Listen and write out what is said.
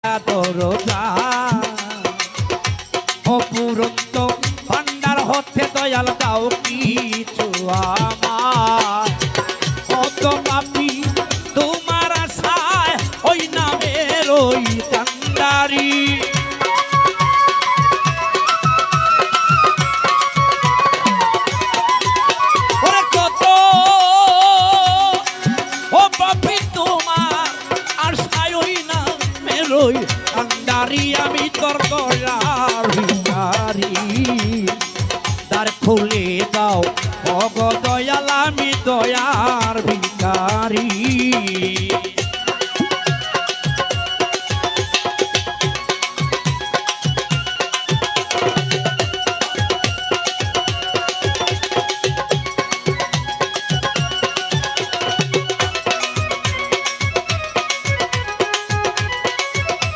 দরজা অপুরন্ত ভান্ডার হতে দয়াল দাও কিছু আমার কত পাপি তোমার আশায় ওই নামের ওই কান্ডারি ওরে কত ও পাপি তোমার আশায় ওই নামের ওই কান্ডারি আমি তোর দয়ার ভিখারি দ্বার খুলে দাও ওগো দয়াল আমি দয়ার ভিখারি